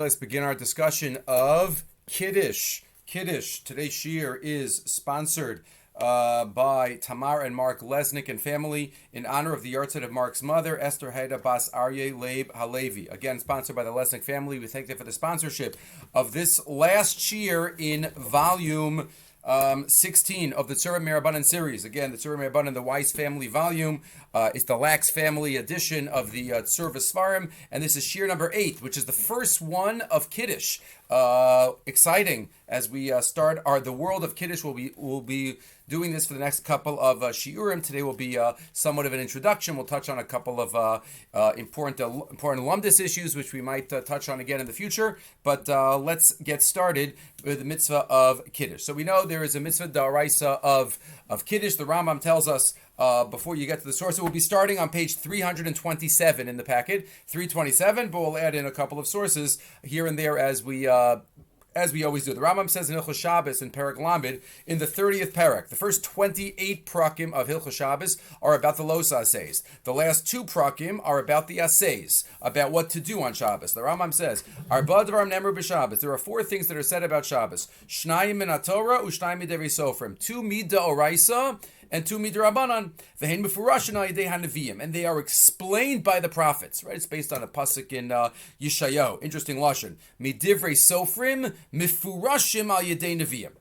Let's begin our discussion of Kiddush. Kiddush. Today's Shiur is sponsored by Tamar and Mark Lesnick and family in honor of the yahrzeit of Mark's mother, Esther Haida Bas Aryeh Leib Halevi. Again, sponsored by the Lesnick family. We thank them for the sponsorship of this last Shiur in volume 16 of the Tzurba Mirabanan series. Again, the Tzurba Mirabanan, the Weiss family volume, is the Lax family edition of the Tzurba seforim, and this is Shiur number 8, which is the first one of Kiddush. Exciting as we start the world of Kiddush. We'll be doing this for the next couple of shiurim. Today will be somewhat of an introduction. We'll touch on a couple of important lumdus issues, which we might touch on again in the future. But let's get started with the mitzvah of Kiddush. So we know there is a mitzvah d'oraisa of Kiddush. The Rambam tells us, before you get to the source, it will be starting on page 327 in the packet, 327, but we'll add in a couple of sources here and there as we always do. The Rambam says in Hilchot Shabbos in Perek Lamed, in the 30th Perek, the first 28 prakim of Hilchot Shabbos are about the los aseis. The last 2 prakim are about the aseis, about what to do on Shabbos. The Rambam says, Arba dvarim nemru b'Shabbos. There are 4 things that are said about Shabbos. Shnayim min haTorah u'shnayim midei sofrim. 2 mid'oraisa and 2 midrabanan, v'hein mefurashin al yedei hanaviyim, and they are explained by the prophets. Right? It's based on a pasuk in Yeshayahu. Interesting lashon. Midivrei sofrim mefurashim al yedei naviyim.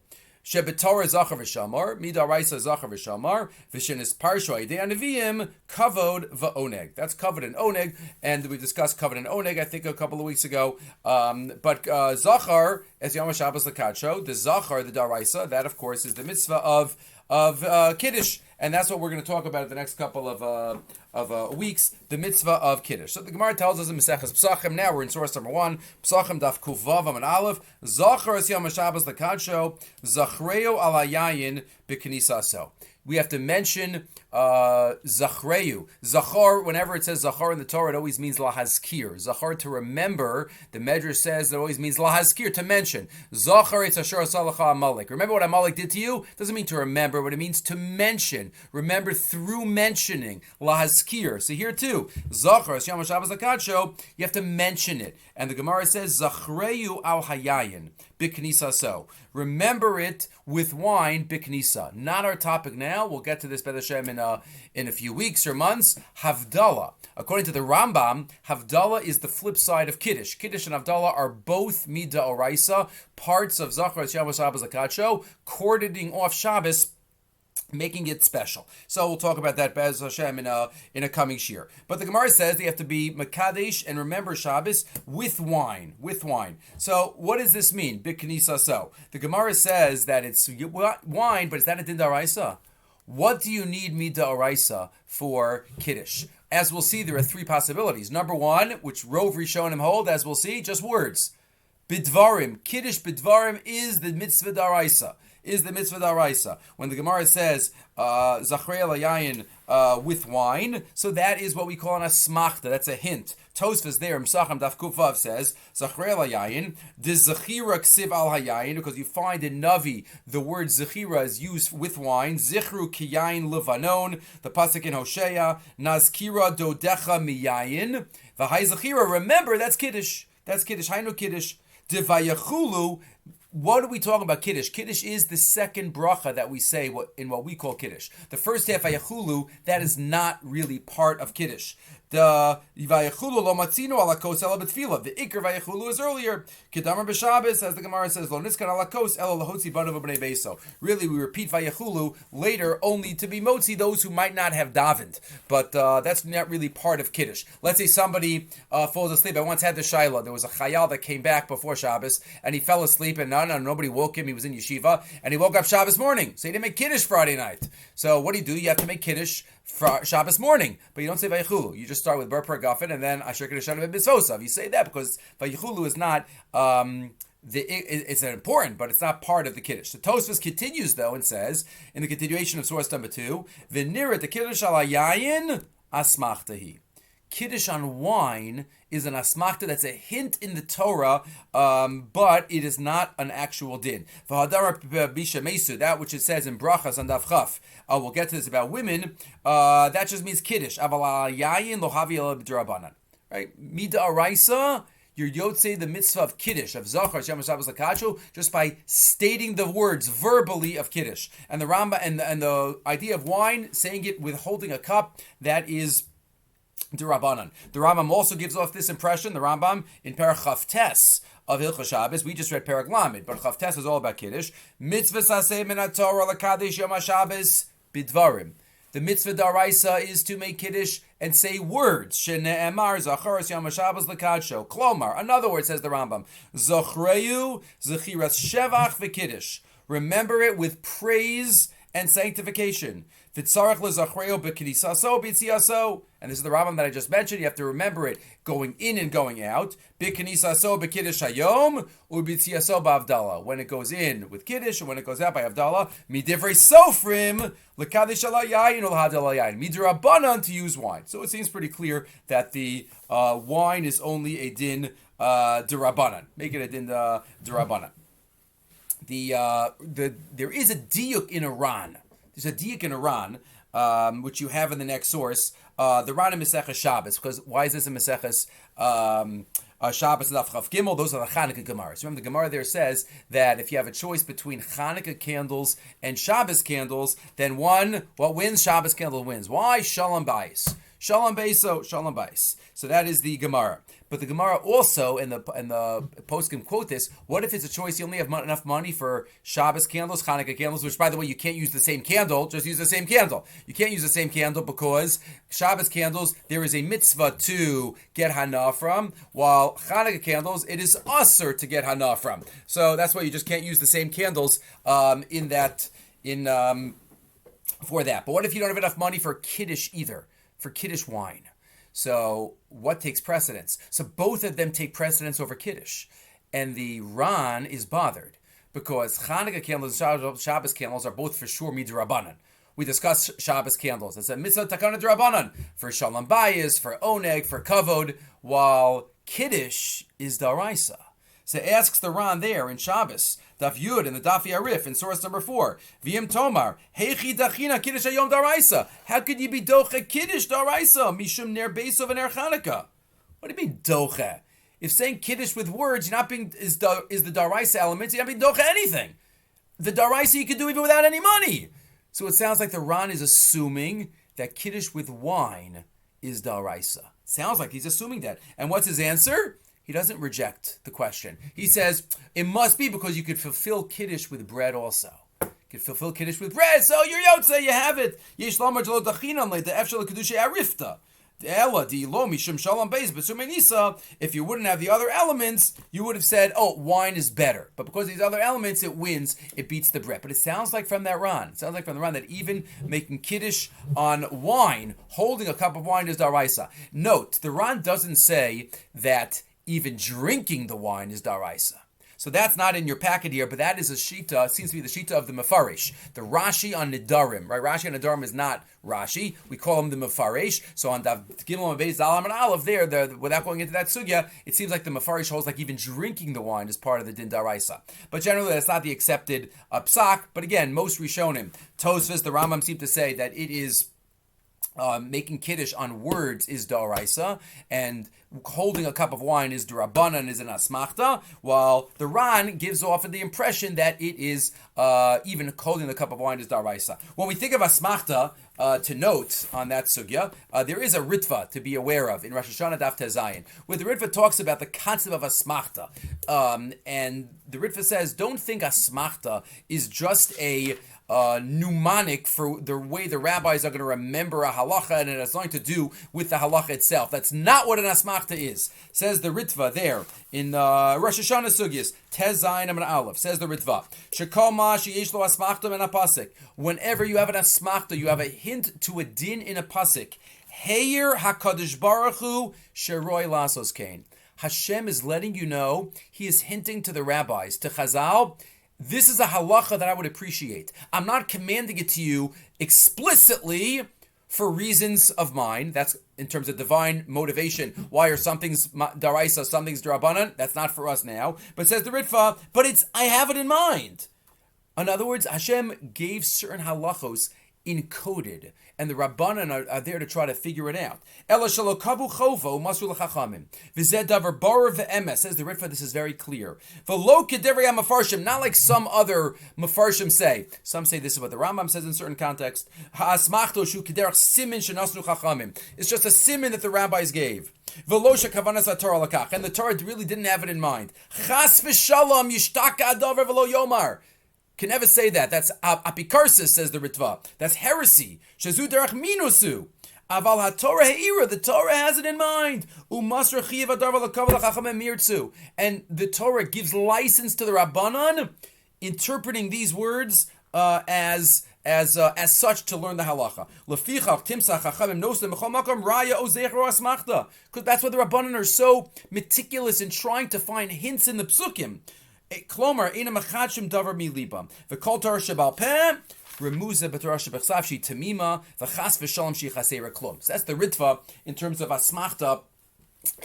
Shebetorah zachar v'shamar, midaraisa zachar v'shamar, v'shenis parsho yedei hanaviyim kavod v'oneg. That's kavod and oneg, and we discussed kavod and oneg I think a couple of weeks ago. But zachar, as Yom Shabbos lakadsho, the zachar, the daraisa, that of course is the mitzvah of Kiddush, and that's what we're going to talk about in the next couple of weeks, the mitzvah of Kiddush. So the Gemara tells us in Maseches Pesachim, now we're in source number 1, Pesachim daf Kuf Vav Amud Aleph, Zachar es Yom HaShabbos l'kadsho, Zachreu al hayayin b'knisaso. We have to mention Zachreu. Zachar, whenever it says Zachar in the Torah, it always means lahazkir. Zachar, to remember, the Medrash says it always means lahazkir, to mention. Zachar it's asher asalacha Amalek. Remember what Amalek did to you? Doesn't mean to remember, but it means to mention. Remember through mentioning. Lahazkir. So here too, Zachar, es Yom HaShabbos l'kadsho, you have to mention it. And the Gemara says, Zachreu al hayayin b'knisaso. Remember it with wine, b'knisa. Not our topic now. We'll get to this, B'ez Hashem, in a few weeks or months. Havdalah. According to the Rambam, Havdalah is the flip side of Kiddush. Kiddush and Havdalah are both Mida Oraisa, parts of Zachar es Yom HaShabbos l'kadsho, cordoning off Shabbos, making it special. So we'll talk about that, B'ez Hashem, in a coming shiur. But the Gemara says they have to be makadesh and remember Shabbos with wine. With wine. So what does this mean? B'knisa so. The Gemara says that it's wine, but is that a din d'oraisa? What do you need mida oraisa for Kiddush? As we'll see, there are 3 possibilities. Number 1, which Rov Rishonim hold, as we'll see, just words. Bidvarim. Kiddush bidvarim is the mitzvah d'oraisa. When the Gemara says Zachrei al hayayin with wine, so that is what we call an asmachta. That's a hint. Tosfos there, Msacham Daf Kuf Vav says Zachrei al hayayin, the zechira ksiv al hayayin, because you find in Navi the word zechira is used with wine. Zichru ki yayin levanon, the pasuk in Hosea, nazkira dodecha miyayin, v'hai zechira. Remember, that's Kiddush. That's Kiddush. Hainu Kiddush. Devayachulu. What are we talking about Kiddush? Kiddush is the second bracha that we say in what we call Kiddush. The first half, Vayachulu, that is not really part of Kiddush. The Vayachulu lo matzino ala kos ela b'tfila. The Iker Vayachulu is earlier. Kedamar b'Shabbos, as the Gemara says, lo niskan ala kos ela lahotzi banav b'nei beso. Really, we repeat Vayachulu later only to be motzi those who might not have davened. But that's not really part of Kiddush. Let's say somebody falls asleep. I once had the Shaila. There was a Chayal that came back before Shabbos, and he fell asleep, and nobody woke him. He was in yeshiva, and he woke up Shabbos morning. So he didn't make Kiddush Friday night. So what do? You have to make Kiddush Shabbos morning, but you don't say Vayichulu. You just start with Ber Per Gafen and then Asher Kedushan B'Mitzvosav. You say that because Vayichulu is not it's important, but it's not part of the Kiddush. The Tosfos continues though and says in the continuation of source number 2, V'nira the Kiddush al hayayin asmachtahi. Kiddush on wine is an asmachta that's a hint in the Torah, but it is not an actual din. That which it says in Brachas and Daf Chaf, we'll get to this about women, that just means Kiddush. Right? Mida Araisa, you're yotzei the mitzvah of Kiddush, of Zachar, Shem Shabbos Lakacho, just by stating the words verbally of Kiddush. And the Rambam and the idea of wine, saying it with holding a cup, that is D'Rabbanan. The Rambam also gives off this impression, the Rambam, in Perach Chavtes of Hilchot Shabbos. We just read Perach Lamed, but Chavtes is all about Kiddush. Mitzvah saseh min haTorah lakadesh Yom HaShabbos bidvarim. The mitzvah daraisa is to make Kiddush and say words. Shene'emar zacharos Yom HaShabbos lakadsho. Klomar. In other words, says the Rambam, Zochreu zechiras shevach v'Kiddush. Remember it with praise and sanctification. And this is the Rambam that I just mentioned. You have to remember it going in and going out. When it goes in with Kiddush and when it goes out by Havdalah. Midrabanan, to use wine. So it seems pretty clear that the wine is only a din d'Rabbanan. Make it a din d'Rabbanan. There is a diuk in Iran. There's a diuk in Iran, which you have in the next source. The Ran in Maseches Shabbos. Because why is this in Maseches Shabbos and Chav Gimel? Those are the Chanukah Gemaras. Remember, the Gemara there says that if you have a choice between Chanukah candles and Shabbos candles, then what wins? Shabbos candle wins. Why? Shalom Bayis. Shalom Beiso, Shalom Bais. So that is the Gemara. But the Gemara also, and the poskim quote this, what if it's a choice, you only have enough money for Shabbos candles, Hanukkah candles, which by the way, you can't use the same candle, just use the same candle. You can't use the same candle because Shabbos candles, there is a mitzvah to get hana from, while Hanukkah candles, it is usher to get hana from. So that's why you just can't use the same candles for that. But what if you don't have enough money for Kiddush either? For Kiddush wine. So what takes precedence? So both of them take precedence over Kiddush. And the Ran is bothered because Chanukah candles and Shabbos candles are both for sure midrabanan. We discussed Shabbos candles. It's a mitzvah takana d'Rabbanan for Shalom Bayis, for Oneg, for Kavod, while Kiddush is daraisa. So asks the Ran there in Shabbos, Daf Yud in the Daf Yarif in source number 4. V'yim Tomar, Heichi Dachina Kiddush Hayom Daraisa. How could you be doche Kiddush Daraisa? Mishum Ner Beisov and Ner Chanukah. What do you mean doche? If saying Kiddush with words, you're not being is the Daraisa element, you're not being doche anything. The Daraisa you could do even without any money. So it sounds like the Ran is assuming that Kiddush with wine is Daraisa. Sounds like he's assuming that. And what's his answer? He doesn't reject the question. He says, it must be because you could fulfill Kiddush with bread also. You could fulfill Kiddush with bread, so you're Yotze, you have it. Yesh lamar jelo dachinan le de'efshel kedusha arifta. Ela di lo mishum shalom beis b'sumenisa. If you wouldn't have the other elements, you would have said, oh, wine is better. But because of these other elements, it wins, it beats the bread. But it sounds like from that Ran, that even making Kiddush on wine, holding a cup of wine is daraisa. Note, the Ran doesn't say that even drinking the wine is daraisa. So that's not in your packet here, but that is a shita, seems to be the shita of the Mefarish. The Rashi on Nidarim, right? Rashi on Nidarim is not Rashi. We call him the Mefarish. So on Dav Gimel and Beis Zalam and Aleph there, without going into that sugya, it seems like the Mefarish holds like even drinking the wine is part of the Din Daraisa. But generally that's not the accepted psak. But again, most Rishonim, Tosfos, the Rambam seem to say that it is making Kiddush on words is daraisa, and holding a cup of wine is d'Rabbanan, is an asmachta, while the Ran gives off the impression that it is even holding the cup of wine is daraisa. When we think of asmachta, to note on that sugya, there is a ritva to be aware of in Rosh Hashanah Daf Tezayin, where the ritva talks about the concept of asmachta, and the ritva says, don't think asmachta is just a mnemonic for the way the rabbis are going to remember a halacha, and it has nothing to do with the halacha itself. That's not what an asmachta is. Says the Ritva there in Rosh Hashanah Sugyas, Tez Zayin Amar Aleph. Says the Ritva, Shekol ma sheyesh lo asmachta min apasik. Whenever you have an asmachta, you have a hint to a din in a pasik. Heir Hakadosh Baruch Hu sheroi lasos kain. Hashem is letting you know, He is hinting to the rabbis, to Chazal, this is a halacha that I would appreciate. I'm not commanding it to you explicitly for reasons of mine. That's in terms of divine motivation. Why are some things daraisa, some things d'Rabbanan? That's not for us now. But says the Ritva, but I have it in mind. In other words, Hashem gave certain halachos encoded, and the Rabbanan are there to try to figure it out. Ela shelo kavu chovo masru l'chachamim. V'zeh davar borer ve'emes, says the Ritva, this is very clear. V'lo k'divrei ha'mefarshim, not like some other mefarshim say. Some say this is what the Rambam says in certain contexts. Ha'asmachto shu k'derech simin shenasru chachamim. It's just a simin that the rabbis gave. V'lo shekavanas ha'torah lakach, and the Torah really didn't have it in mind. Chas v'shalom yishtaka adavar v'lo yomar. Can never say that. That's apikarsis, says the Ritva. That's heresy. Shazu derech minusu. Aval haTorah he'ira. The Torah has it in mind. Umasra chiyav adar v'lakav l'chachamim mirtzu. And the Torah gives license to the Rabbanan interpreting these words as such to learn the halacha. Lefichach timsach chachamim nosem b'chol makom raya ozecher asmachta. Because that's why the Rabbanan are so meticulous in trying to find hints in the psukim. Klomer ina machadshim davar mi libam. V'kol Torah shebal peh remuza b'Torah shebechsav shi tamima v'chas v'shalom shi chaseira klum. So that's the Ritva in terms of asmachta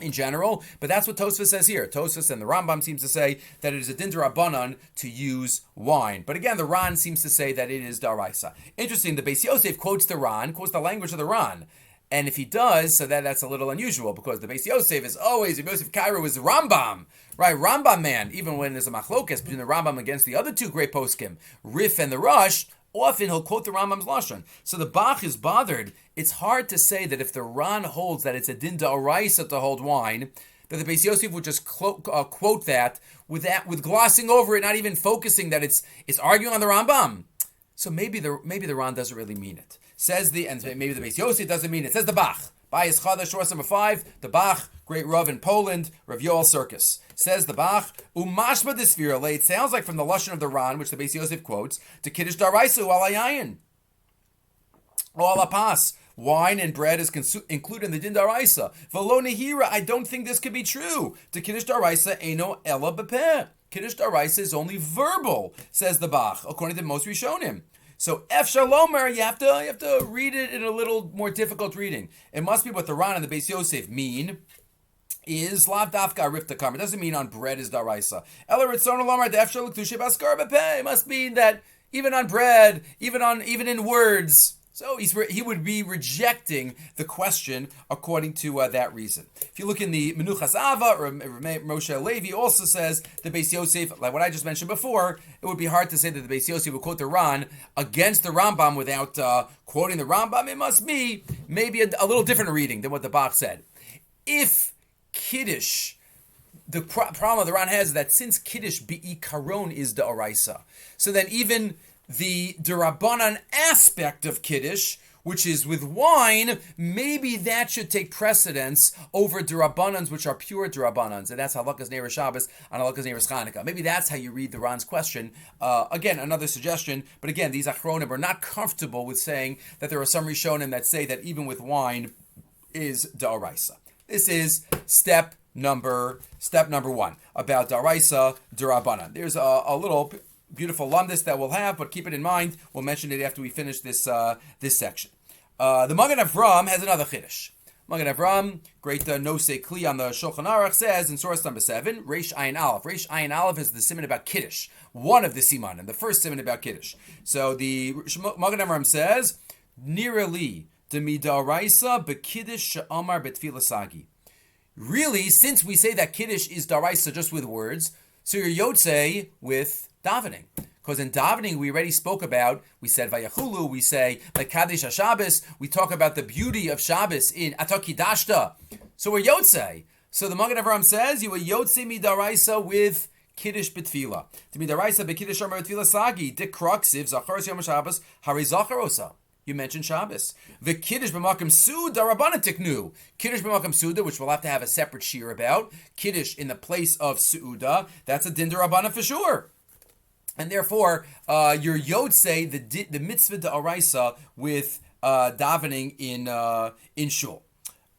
in general, but that's what Tosfos says here. Tosfos and the Rambam seems to say that it is a din d'Rabbanan to use wine. But again, the Ran seems to say that it is daraisa. Interesting, the Beis Yosef quotes the Ran, quotes the language of the Ran. And if he does, so that's a little unusual, because the Beis Yosef is always, the Yosef Cairo is Rambam, right? Rambam man, even when there's a machlokes between the Rambam against the other two great poskim, Rif and the Rush, often he'll quote the Rambam's Lashon. So the Bach is bothered. It's hard to say that if the Ran holds that it's a din d'oraisa to hold wine, that the Beis Yosef would just quote that with glossing over it, not even focusing that it's arguing on the Rambam. So maybe the Ran doesn't really mean it. And maybe the Beis Yosef doesn't mean it. Says the Bach. Bayis Chadash, source number 5, the Bach, great Rav in Poland, Rav Yoel Circus. Says the Bach, Umashma Disfirale, it sounds like from the Lashon of the Ran, which the Beis Yosef quotes, to Kiddush Daraisu alayayin. O alapas. Wine and bread is included in the din daraisa. V'lo nehira, I don't think this could be true. To Kiddush Daraisa, eno ela bepeh. Kiddush Daraisa is only verbal, says the Bach, according to most Rishonim. So F Shalomer, you have to read it in a little more difficult reading. It must be what the Ran and the Beis Yosef mean is lav dafka rifta kam. It doesn't mean on bread is daraisa. Ela ritzon lomar de F Shaluktushe baskar bepeh. It must mean that even on bread, even in words. So he would be rejecting the question according to that reason. If you look in the Menuchas Ava, or Moshe Levi also says the Beis Yosef, like what I just mentioned before, it would be hard to say that the Beis Yosef would quote the Ran against the Rambam without quoting the Rambam. It must be maybe a little different reading than what the Bach said. If Kiddush, the problem the Ran has is that since Kiddush bi'ikaron is da'oraisa, so then even the D'Rabbanan aspect of Kiddush, which is with wine, maybe that should take precedence over D'Rabbanans, which are pure D'Rabbanans, and that's Halachas Neiros Shabbos and Halachas Neiros Chanukah. Maybe that's how you read the Ran's question. Again, another suggestion, but again, these Achronim are not comfortable with saying that there are some Rishonim that say that even with wine is D'Oraisa. This is step number 1 about D'Oraisa, D'Rabbanan. There's a little beautiful lumdis that we'll have, but keep it in mind. We'll mention it after we finish this section. The Maggid Avram has another chiddush. Maggid Avram, great nosei kli on the Shulchan Aruch, says in source number 7, Reish Ayin Aleph. Reish Ayin Aleph is the siman about Kiddush, one of the simanim, the first siman about Kiddush. So the Maggid Avram says, Nira li demidaraisa bekiddush she'amar betfila sagi. Really, since we say that Kiddush is daraisa just with words, so you're yotzei with davening. Because in davening, we already spoke about, we said Vayachulu, we say like Kaddish HaShabbos, we talk about the beauty of Shabbos in Atakidashta. So we're Yotzei. So the Maggid Avram says, you were Yotzei midaraisa with Kiddush B'tfila. To midaraisa b'Kiddush Amar B'tfila Sagi, Dik Kruksiv, Zacharos Yom HaShabbos, Hari Zacharosa. You mentioned Shabbos. The Kiddush B'Makam Suda Rabbanan Tiknu. Kiddush B'Makam Suda, which we'll have to have a separate shiur about. Kiddush in the place of Suda, that's a din Rabbanan for sure. And therefore, your Yotzei, the mitzvah d'oraisa with davening in shul.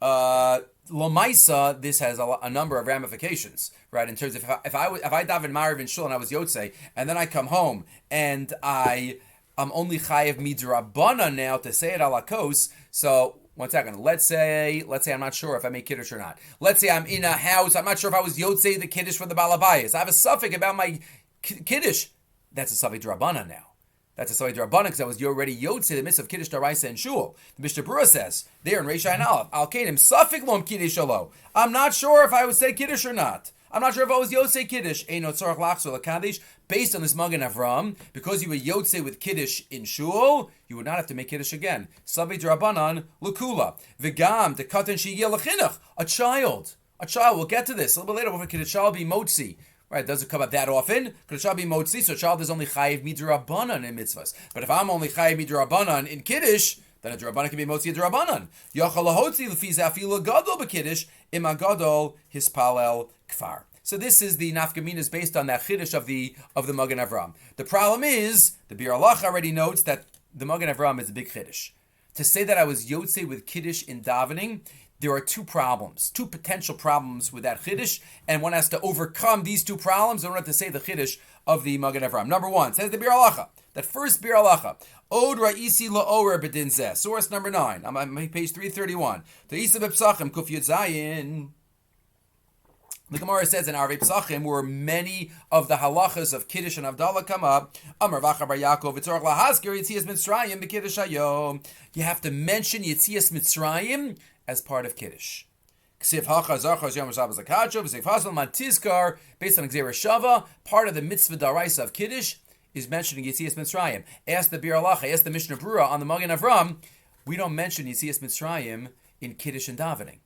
Lomaisa, this has a number of ramifications, right? In terms of if I daven Mariv in shul and I was Yotzei, and then I come home and I'm only chayev midrabana now to say it ala kos. So 1 second. Let's say I'm not sure if I make Kiddush or not. Let's say I'm in a house. I'm not sure if I was Yotzei the Kiddush for the Balabayas. I have a suffix about my Kiddush. That's a Savik Drabana now. That's a Soy Drabanan because that was already Yotze, the mitzvah of Kiddush Daraisa and Shul. The Mishnah Berurah says, there in Reisha and Aleph, Al Kanim, Safik Lom Kiddush Alo. I'm not sure if I would say Kiddush or not. I'm not sure if I was Yotze Kiddush. Eino Tzorach Lachzor L'Kaddish. Based on this Magen Avram, because you were Yotze with Kiddush in Shul, you would not have to make Kiddush again. Sabi Drabanan L'Kula. V'gam, the Katan Shigil L'Chinuch. A child, we'll get to this a little bit later, could a child be Motzi? Right, it doesn't come up that often. Could a child be Motzi? So a child is only Chayiv Midrabanan in mitzvahs. But if I'm only Chayiv Midrabanan in Kiddush, then a Drabanan can be Motzi a Drabanan. Yachal Lahotzi L'fi Zafila Gadol B'Kiddush, Ima Gadol Hispalel Kfar. So this is the nafkaminas based on that chiddush of the Magen Avram. The problem is, the Bir Allah already notes that the Magen Avram is a big chiddush. To say that I was yotze with kiddush in davening, there are two potential problems with that chiddush, and one has to overcome these two problems in order to say the chiddush of the Magen Avram. Number one, says the Bir Allah, that first Bir Allah, Od Ra'isi La'orer B'din Zeh, source number 9, I'm on page 331. Ta'isa B'Psachim Kuf Yud Zayin. The Gemara says in Arvei Pesachim, where many of the halachas of Kiddush and Havdalah come up, Amar Vacha Bar Yaakov, Tzorach Lahaskir Yitzias Mitzrayim B'Kiddush Hayom. You have to mention Yitzias Mitzrayim as part of Kiddush. Ksiv Hacha Zarchos Yom Shabbos Akacho, V'Seif Hasel Man Tizkar, based on Gzeira Shava, part of the mitzvah daraisa of Kiddush is mentioning Yitzias Mitzrayim. Ask the Bir Alacha, ask the Mishnah Berurah on the Magen Avram, we don't mention Yitzias Mitzrayim in Kiddush and davening.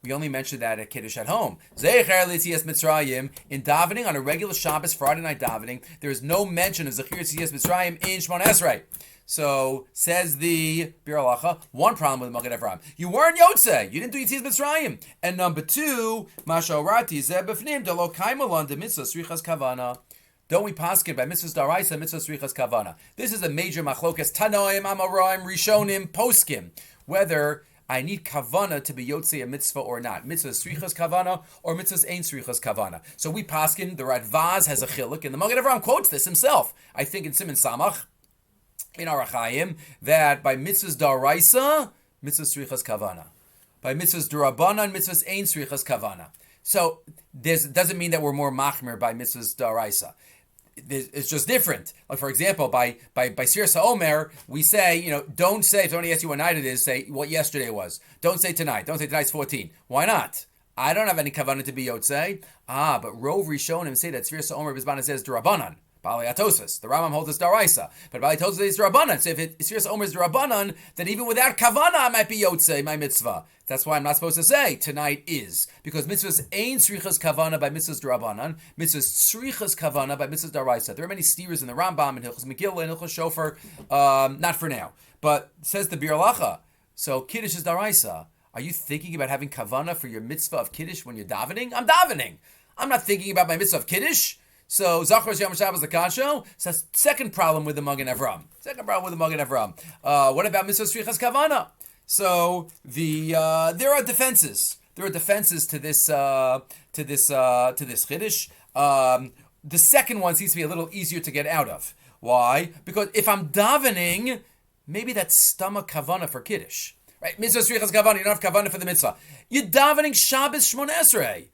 We only mention that at Kiddush at home. Zecher L'Yitzias Mitzrayim, in davening on a regular Shabbos, Friday night davening, there is no mention of Zechir Yitzias Mitzrayim in Shmon Esrei. So, says the Bir Alacha, one problem with the Magen Avram. You weren't Yotze. You didn't do Yitzias Mitzrayim. And number two, Masha Orati Zeh B'fnim Delo Kaimalon De Mitzvah Srichas Kavana. Don't we paskin by mitzvahs daraisa, mitzvahs srichas kavana? This is a major machlokas tanoim, amoraim, rishonim, poskim. Whether I need kavana to be yotzei a mitzvah or not. Mitzvahs srichas kavana or mitzvahs ein srichas kavana. So we paskin, the Radvaz has a chiluk, and the Magen Avram quotes this himself. I think in Siman Samach, in Arachayim, that by mitzvahs daraisa, mitzvahs srichas kavana. By mitzvahs durabanan, mitzvahs ein srichas kavana. So it doesn't mean that we're more machmir by mitzvahs daraisa. It's just different. Like, for example, by Sir Omer, we say, don't say, if somebody asks you what night it is, say what yesterday was. Don't say tonight. Don't say tonight's 14. Why not? I don't have any kavanah to be yotzei. But Rov Rishonim say that Sir Omer Bizbana says Durabanan. Bali Atosis. The Rambam holds this Daraisa. But Bali Atosis is Durabanan. So if Sir Omer is Durabanan, then even without kavanah, I might be yotzei, my mitzvah. That's why I'm not supposed to say tonight is. Because mitzvahs ain't srichas kavana by mitzvahs durabanan, mitzvahs srichas kavana by mitzvahs daraisa. There are many steers in the Rambam and Hilchos Megillah and Hilchos Shofar. Not for now. But says the Bir Alacha, so Kiddush is daraisa. Are you thinking about having kavana for your mitzvah of Kiddush when you're davening? I'm davening. I'm not thinking about my mitzvah of Kiddush. So Zachar Yom Shabbos Lakasho. So that's second problem with the Magen Avram. What about mitzvah srichas kavana? So there are defenses. There are defenses to this chiddush. The second one seems to be a little easier to get out of. Why? Because if I'm davening, maybe that's stomach kavana for kiddush, right? Mitzvah srichas kavana. You don't have kavana for the mitzvah. You're davening Shabbos Shmon Esrei.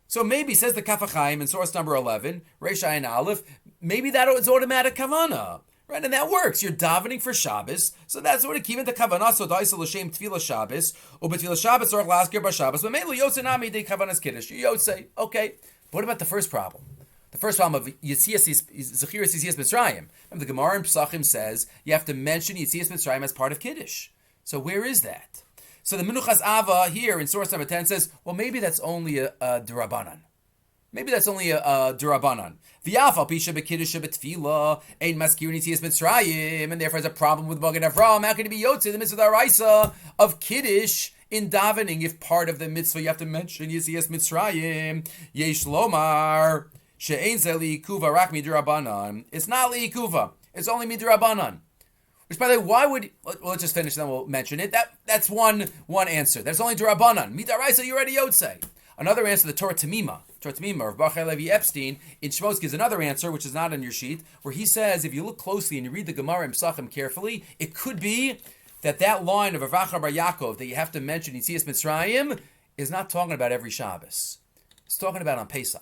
So maybe, says the Kaf HaChaim in source number 11, Reish Ayin Aleph, maybe that is automatic kavana. Right, and that works. You're davening for Shabbos, so that's what it came into kavanah. So daisa l'shem tefillah Shabbos, or b'tefillah Shabbos or lasker b'Shabbos. But mainly yotze nami de kavanas kiddush. You yotze, okay. But what about the first problem? The first problem of Yitzias Zechiras Yitzias Mitzrayim. Remember, the Gemara in Pesachim says you have to mention Yitzias Mitzrayim as part of kiddush. So where is that? So the Menuchas Ava here in source number 10 says, well, maybe that's only a derabanan. Maybe that's only a derabanan. V'yafal pisha b'kiddush b'tefillah ein maskirin yitzias mitzrayim, and therefore has a problem with Magen Avram. How can it be yotzei the mitzvah daraisa of kiddush in davening if part of the mitzvah you have to mention yitzias mitzrayim? Yesh lomar she'ein ze liikuva rak midirabanan. It's not liikuva. It's only midirabanan. Which, by the way, why would... Well, let's just finish, then we'll mention it. That's one answer. That's only derabanan. Midaraisa, you already yotzei. Another answer, the Torah Tamima, of Bachai Levi Epstein, in Shmos gives another answer, which is not on your sheet, where he says, if you look closely and you read the Gemara and Pesachim carefully, it could be that line of Avacha Bar Yaakov that you have to mention Yitzias Mitzrayim is not talking about every Shabbos. It's talking about on Pesach.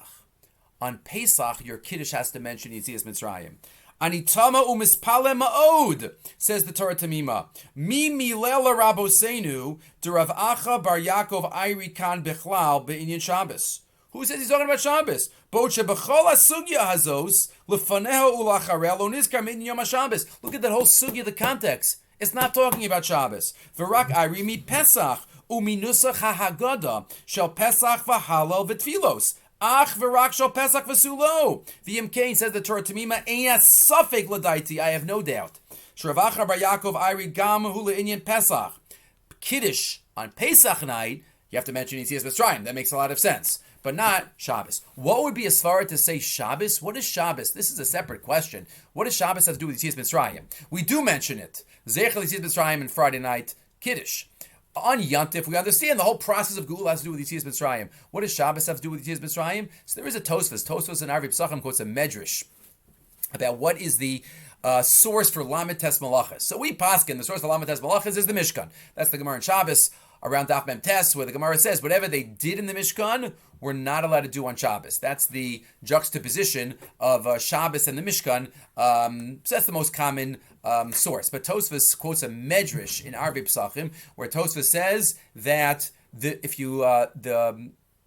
On Pesach, your Kiddush has to mention Yitzias Mitzrayim. Anitama umispale ma'od, says the Torah Tamima. Mi milela rabosenu derav Acha bar Yaakov Ayri kan bichlal be'inyan Shabbos. Who says he's talking about Shabbos? Boche b'chol ha-sugya hazos lefaneho ulacharel lo nizkar min yom ha-Shabbos. Look at that whole sugya, the context. It's not talking about Shabbos. V'rak Ayri mi Pesach uminusach ha-haggadah shel Pesach v'halal v'tfilos. Ach v'rak shel Pesach v'sulo. V'yim Kain, says the Torah Tamima, ein safek l'daiti, I have no doubt. Shravachar bar Yaakov Ayri gam hu le'inyan Pesach. Kiddush on Pesach night, you have to mention Yetzias Mitzrayim. That makes a lot of sense. But not Shabbos. What would be a svara to say Shabbos? What is Shabbos? This is a separate question. What does Shabbos have to do with Yetzias Mitzrayim? We do mention it. Zecher Yetzias Mitzrayim and Friday night Kiddush. On Yantif, we understand the whole process of Geula has to do with Yetzias Mitzrayim. What does Shabbos have to do with Yetzias Mitzrayim? So there is a Tosfos. Tosfos in Arvi Psachim quotes a Medrash about what is the source for Lamed Tes Malachas. So we paskin, the source for Lamed Tes Malachas is the Mishkan. That's the Gemara in Shabbos, around Daf Mem Tes, where the Gemara says whatever they did in the Mishkan, we're not allowed to do on Shabbos. That's the juxtaposition of Shabbos and the Mishkan. So that's the most common source. But Tosfos quotes a Medrash in Arvi Psachim, where Tosfos says that the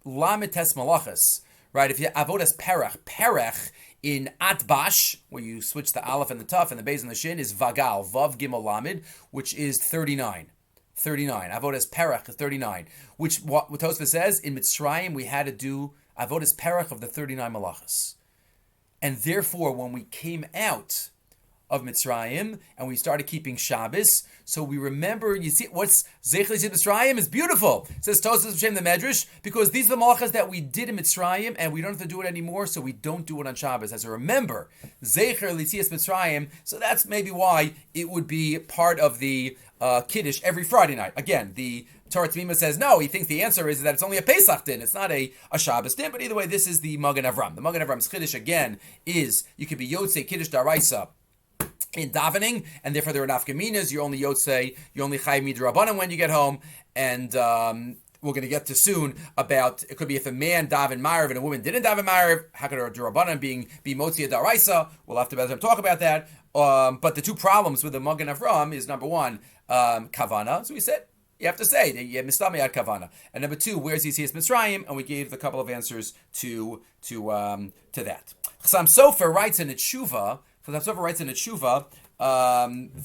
Lamed Tes Malachas, right? If you avodas perech in Atbash, where you switch the aleph and the tuf and the beis and the shin, is vagal, vav gimel lamed, which is 39. 39. Avodas perech, 39. Which, what Tosfos says, in Mitzrayim we had to do avodas perech of the 39 malachas. And therefore, when we came out of Mitzrayim and we started keeping Shabbos, so we remember, you see, what's Zecher Yetzias Mitzrayim is beautiful. It says Tosfos B'Shem the Medrash, because these are the malachas that we did in Mitzrayim and we don't have to do it anymore, so we don't do it on Shabbos. As a remember, Zecher Yetzias Mitzrayim, so that's maybe why it would be part of the Kiddush every Friday night. Again, the Torah Tamima says no, he thinks the answer is that it's only a Pesach din, it's not a Shabbos din, but either way, this is the Magen Avram. The Magen Avram's Kiddush, again, is you could be Yotzei Kiddush Daraisa in davening, and therefore there are nafkaminas. You're only Yotzei, you're only Chai Midrabanan when you get home, and we're going to get to soon about, it could be if a man daven Ma'ariv and a woman didn't daven Ma'ariv, how could a Durabanan be Motzi Daraisa? We'll have to talk about that. But the two problems with the Magen Avram is, number one, Kavana. So we said, you have to say that you mistami at Kavana. And number two, where's Yetzias Mitzrayim? And we gave a couple of answers to that. Chassam Sofer writes in a tshuva,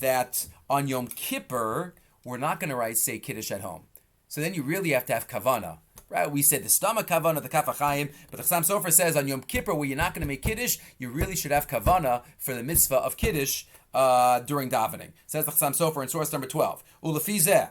that on Yom Kippur, we're not going to say Kiddush at home. So then you really have to have Kavana. Right? We said the stomach Kavana, the Kaf HaChaim, but the Chassam Sofer says on Yom Kippur, where you're not going to make Kiddush, you really should have Kavana for the mitzvah of Kiddush during davening. Says the Chassam Sofer in source number 12. Ulefizeh.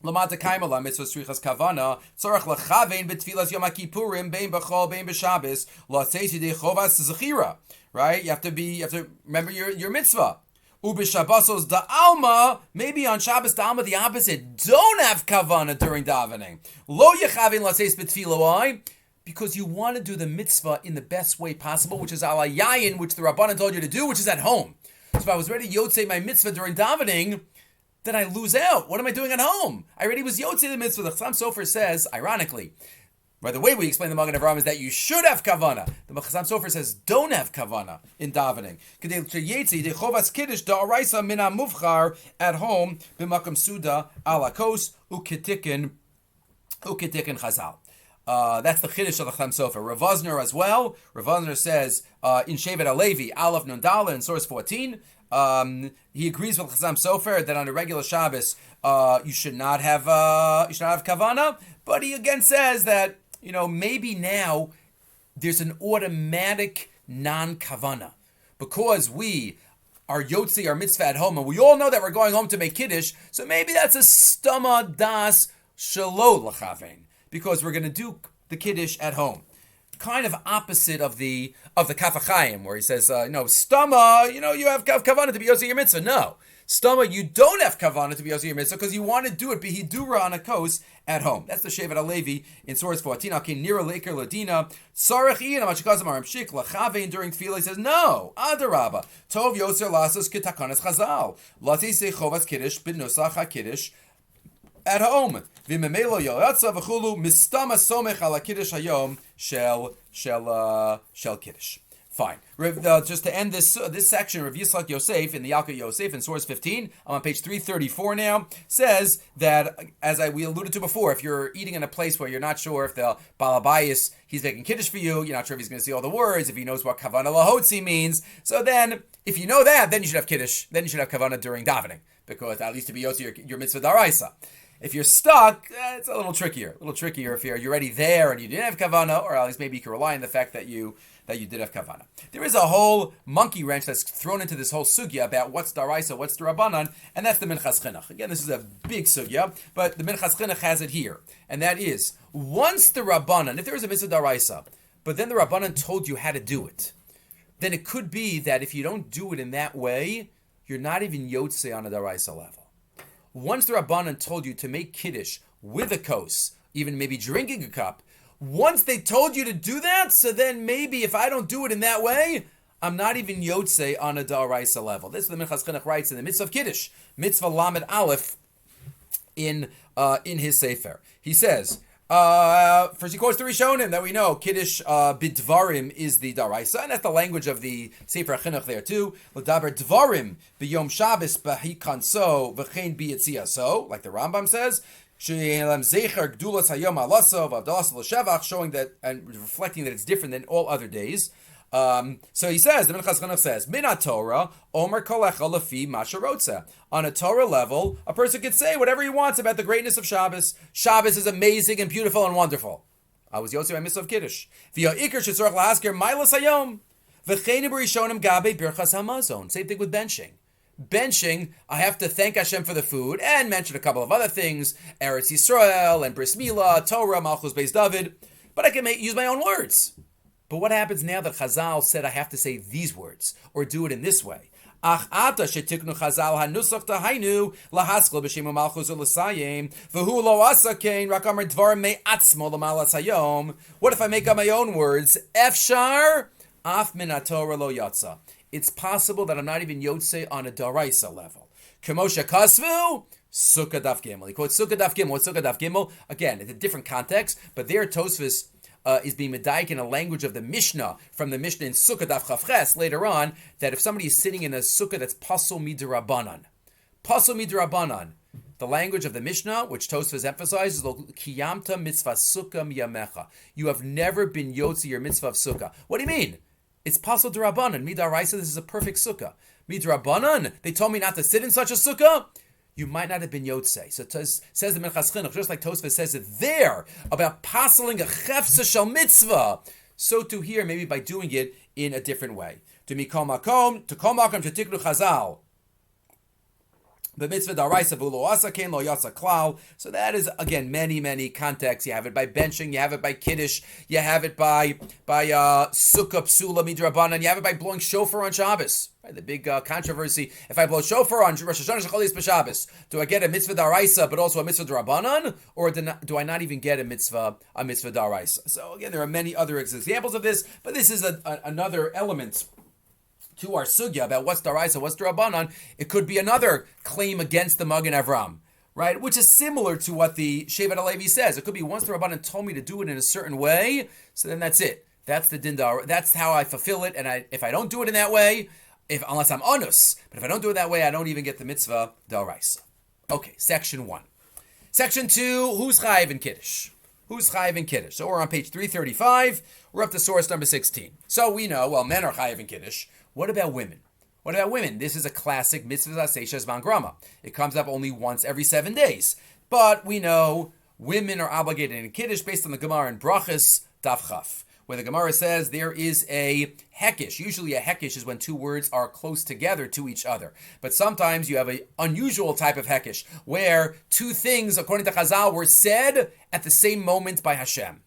Lamata kaimala mitzvah strichas kavana tzarach lachavein betfilas yom kippurim bein b'chol bein b'shabbos la'seisi de chovas zechira. Right? You have to remember your mitzvah. Ubishabbasos da alma, maybe on Shabbos da alma the opposite. Don't have kavana during davening. Lo yechavein la'seis betfila. Why? Because you want to do the mitzvah in the best way possible, which is ala yayin, which the Rabbanan told you to do, which is at home. So if I was ready to yotzei my mitzvah during davening, then I lose out. What am I doing at home? I already was yotzei the mitzvah. The Chassam Sofer says, ironically, by the way we explain the Magen Avram is that you should have kavana. The Chassam Sofer says don't have kavana in davening. At home, b'makam suda alakos uketikin chazal. That's the Chiddush of the Chassam Sofer. Rav Rosner as well. Rav Rosner says in Shevet HaLevi, Aleph Nun Daled in source 14. He agrees with Chassam Sofer that on a regular Shabbos you should not have kavana, but he again says that maybe now there's an automatic non-kavana because we are yotzei our mitzvah at home, and we all know that we're going home to make kiddush. So maybe that's a stama das shelo lachavein because we're going to do the kiddush at home. Kind of opposite of the Kaf HaChaim, where he says, stama, you have kavana to be yotzei your mitzvah. No, stama, you don't have kavana to be yotzei your mitzvah because you want to do it bihidura on a kos at home. That's the Shevet HaLevi in source 14. Akin nira leker ladina sarach iyan amachikazam aramshik lachavein during tefillah. He says, no, adarabba tov yotzer lasas ketakanas chazal lati sechovas kiddush b'nusach hakiddush at home. V'memelo yoyatza v'chulu mistama somech ala kiddush hayom shel kiddush. Fine. Just to end this section, Rav Yitzchak Yosef in the Yalkut Yosef in source 15, I'm on page 334 now, says that, as we alluded to before, if you're eating in a place where you're not sure if the Balabayas, he's making Kiddush for you, you're not sure if he's going to see all the words, if he knows what Kavanah Lahotzi means, so then, if you know that, then you should have Kiddush, then you should have Kavanah during davening, because at least to be Yotzi, your mitzvah daraisa. If you're stuck, it's a little trickier. If you're already there and you didn't have kavanah, or at least maybe you can rely on the fact that you did have kavanah. There is a whole monkey wrench that's thrown into this whole sugya about what's daraisa, what's d'Rabbanan, and that's the Minchas Chinuch. Again, this is a big sugya, but the Minchas Chinuch has it here, and that is once the Rabbanan, if there is a mitzvah daraisa, but then the Rabbanan told you how to do it, then it could be that if you don't do it in that way, you're not even yotze on a daraisa level. Once the Rabbanan told you to make Kiddush with a kos, even maybe drinking a cup, once they told you to do that, so then maybe if I don't do it in that way, I'm not even yotze on a daraisa level. This is the Minchas Chinuch writes in the mitzvah of Kiddush, mitzvah lamed aleph, in his sefer. He says, first he quotes the Rishonim that we know, Kiddush bidvarim is the daraisa, and that's the language of the Sefer Chinuch there too. L'daber dvarim b'yom Shabbos b'hikanso v'chein b'yitziaso, like the Rambam says, she'elam zecher gdulas hayom alaso v'avdalas l'shevach, showing that and reflecting that it's different than all other days. So he says, the Minchas Chinuch says, Min Torah, Omer kolecha lefi masharotza. On a Torah level, a person could say whatever he wants about the greatness of Shabbos. Shabbos is amazing and beautiful and wonderful. I was Yosef by mitzvah of Kiddush. V'ya ikar shetzorach la'asker mailas hayom. V'cheinu b'rishonim gabe birchas hamazon. Same thing with benching. Benching, I have to thank Hashem for the food and mention a couple of other things, Eretz Yisrael and Bris Milah, Torah, Malchus Beis David, but I can use my own words. But what happens now that Chazal said I have to say these words or do it in this way? Ach ata shetiknu Chazal hanusach tahainu lahaskol b'shemu malchus u'l'sayim v'hu lo asa kein rak amar dvar me'atzmo l'malas hayom. What if I make up my own words? Efshar af min haTorah lo yatsa. It's possible that I'm not even yotze on a daraisa level. Kemosha kasvu sukkah daf gimel. He quotes sukkah daf gimel. What's sukkah daf gimel? Again, it's a different context, but there Tosfos is being medayik in a language of the Mishnah, from the Mishnah in Sukkah Daf Chavches later on, that if somebody is sitting in a sukkah that's pasol midrabanan, the language of the Mishnah, which Tosfos emphasizes, kiyamta mitzvah sukkah miyamecha. You have never been yotzi your mitzvah of sukkah. What do you mean? It's pasol derabanan. Midaraisa, this is a perfect sukkah. Midrabanan, they told me not to sit in such a sukkah. You might not have been yotze. So says the Minchas Chinuch, just like Tosfos says it there about passeling a chefsa shel mitzvah, so to here maybe by doing it in a different way. To kol makom shetiknu Chazal. The mitzvah daraisa v'lo asa kein lo yatsa klal. So that is again many contexts. You have it by benching, you have it by kiddush, you have it by sukkah psula midrabanan, you have it by blowing shofar on Shabbos. Right? The big controversy: if I blow shofar on Rosh Hashanah Shachalis b'Shabbos, do I get a mitzvah daraisa but also a mitzvah darabanan, or do I not even get a mitzvah daraisa? So again, there are many other examples of this, but this is another element to our sugya about what's daraisa, what's d'Rabbanan. It could be another claim against the Magen Avram, right? Which is similar to what the Shevet HaLevi says. It could be once the Rabbanan told me to do it in a certain way, so then that's it. That's the din. That's how I fulfill it. And if I don't do it in that way, unless I'm onus, but if I don't do it that way, I don't even get the mitzvah daraisa. Okay, section 1. Section 2, who's chayiv in Kiddush? Who's chayiv in Kiddush? So we're on page 335. We're up to source number 16. So we know, men are chayiv in Kiddush. What about women? This is a classic mitzvah seisha zman grama. It comes up only once every 7 days. But we know women are obligated in Kiddush based on the Gemara in Brachas Daf Chaf, where the Gemara says there is a hekish. Usually a hekish is when two words are close together to each other. But sometimes you have an unusual type of hekish, where two things, according to Chazal, were said at the same moment by Hashem.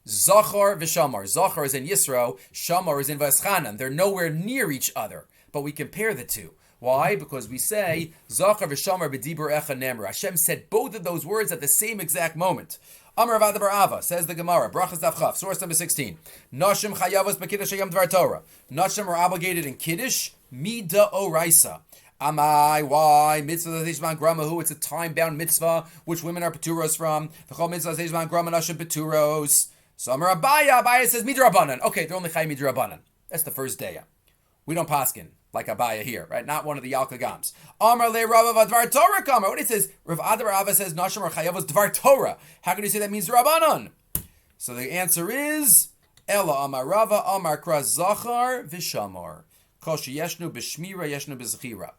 Zachar v'shamar. Zachar is in Yisro, Shamar is in Vaschanan. They're nowhere near each other, but we compare the two. Why? Because we say Zachar v'shamar b'dibur echa nemra. Hashem said both of those words at the same exact moment. Amar Avad bar Ava, says the Gemara, Brachas Daf Chaf, source number 16. Nashim chayavos b'kiddush hayom dvar Torah. Nashim are obligated in Kiddush mida oraisa. Amai, why? Mitzvah zman gramahu. It's a time-bound mitzvah which women are peturos from. V'chol mitzvah zman grama nashim peturos. So Amar Abaya says midrabanan. Okay, they're only chayim midrabanan. That's the first day. We don't paskin like Abaya here, right? Not one of the Yalkagams. Amar le Rava Dvar Torah Kamar. What it says, Rav Adar Rava says, Nashim are Chayavos Dvar Torah. How can you say that means Rabbanon? So the answer is, Ella Amar Rava Amar Kras Zachar Vishamar. Kol Sheyeshnu B'Shmira Yeshnu B'Zechira.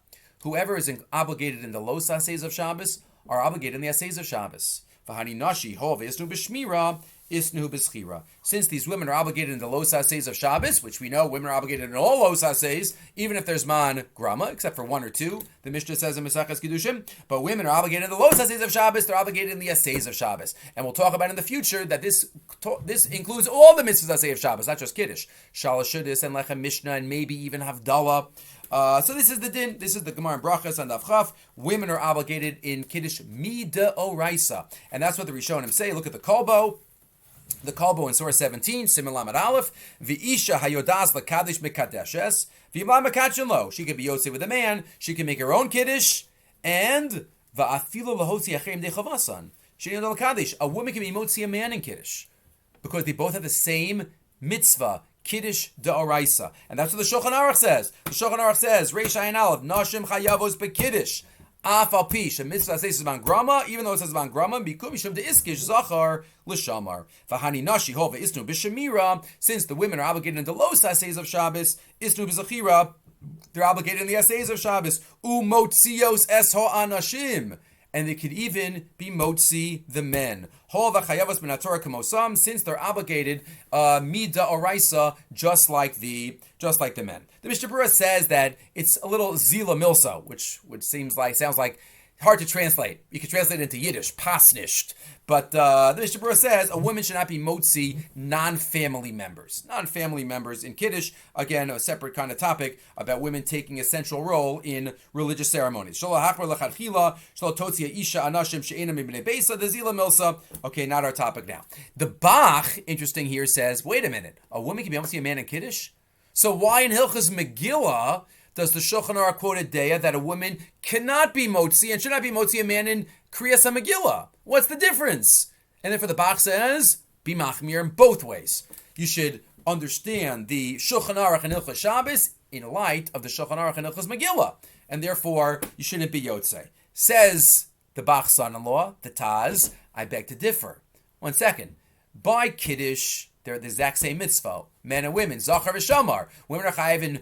Whoever is obligated in the Los Ases of Shabbos are obligated in the Ases of Shabbos. V'hani Nashi Hov Isnu B'Shmira Isnu B'Zechira. Since these women are obligated in the Los Ases of Shabbos, which we know women are obligated in all Los Ases, even if there's man grama, except for one or two, the Mishnah says in Maseches Kiddushin, but women are obligated in the Los Ases of Shabbos, they're obligated in the Ases of Shabbos. And we'll talk about in the future that this includes all the mitzvahs Aseh of Shabbos, not just Kiddush. Shalosh Shudis and Lechem Mishnah and maybe even Havdalah. So this is the din. This is the Gemara in Brachas and Avchaf. Women are obligated in Kiddush Mideoraisa. And that's what the Rishonim say. Look at the Kolbo. The Kolbo in Surah 17, Siman Lamed Aleph, V'isha hayodas l'kadish mekadeshes, v'imla mekadshin lo. She could be yotze with a man, she can make her own Kiddush, and va'afilu lahosi acherim dechavasan. She can do l'kadish. A woman can be motzi a man in Kiddush, because they both have the same mitzvah, Kiddush da'oraisa. And that's what the Shulchan Aruch says. The Shulchan Aruch says, Reish Ayin Aleph, Nashim chayavos beKiddush. Afal pish, a mitzvah says ban grama, even though it says ban grama, bikum mishum de iskish zachar l'shamar. V'hani nashi hova isnu b'shemira. Since the women are obligated in the los asays of Shabbos, isnu b'zachira, they're obligated in the asays of Shabbos. Umotzios es ha'anashim. And they could even be motzi the men. Since they're obligated mida oraisa, just like the men. The Mishnah Berurah says that it's a little zila milsa, which sounds like hard to translate. You can translate it into Yiddish, pasnisht. But the Mishnah Berurah says a woman should not be motzi non-family members. Non-family members in Kiddush, again, a separate kind of topic about women taking a central role in religious ceremonies. Okay, not our topic now. The Bach, interesting here, says, wait a minute, a woman can be motzi a man in Kiddush? So why in Hilchos Megillah does the Shulchan Aruch quote a deya that a woman cannot be motzi and should not be motzi a man in Kriyas HaMegillah? What's the difference? And therefore the Bach says, be machmir in both ways. You should understand the Shulchan Aruch and Hilchos Shabbos in light of the Shulchan Aruch and Hilchos Megillah. And therefore, you shouldn't be yotzei. Says the Bach's son-in-law, the Taz, I beg to differ. 1 second. By Kiddush, they're the exact same mitzvah. Men and women, Zachar v'Shamar. Women are chayiv in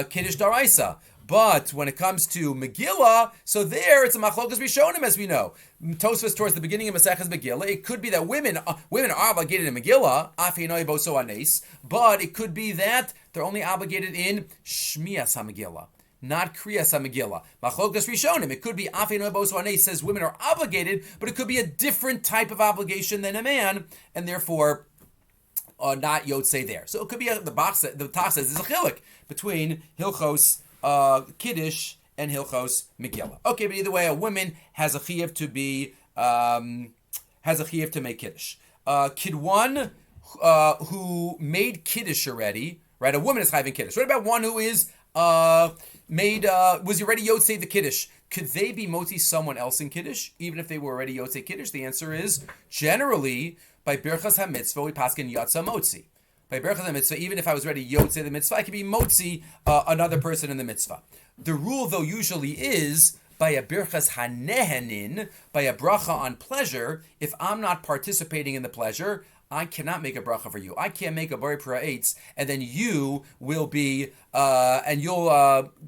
Kiddush Daraisa. But when it comes to Megillah, so there it's a machlokas rishonim, as we know. Tosfos towards the beginning of Maseches Megillah, it could be that women are obligated in Megillah, afeinoi boso anes, but it could be that they're only obligated in Shmias HaMegillah, not Kriyas HaMegillah. Machlokas rishonim, it could be afeinoi boso anes says women are obligated, but it could be a different type of obligation than a man, and therefore not yotzei there. So it could be the Taz says there's a chilik between Hilchos Kiddush and Hilchos Megillah. Okay, but either way, a woman has a chiyuv to make Kiddush. Kid one who made Kiddush already, right? A woman is chayv in Kiddush. What about one who is was already yotzei the Kiddush? Could they be motzi someone else in Kiddush, even if they were already yotzei Kiddush? The answer is generally by Birchas HaMitzvah we paskin yatsa motzi. By Berachas HaMitzvah, even if I was ready Yotzei the mitzvah, I could be motzi another person in the mitzvah. The rule, though, usually is by a Berachas HaNehenin, by a bracha on pleasure. If I'm not participating in the pleasure, I cannot make a bracha for you. I can't make a Bari Pura Eitz, and then you will be, and you'll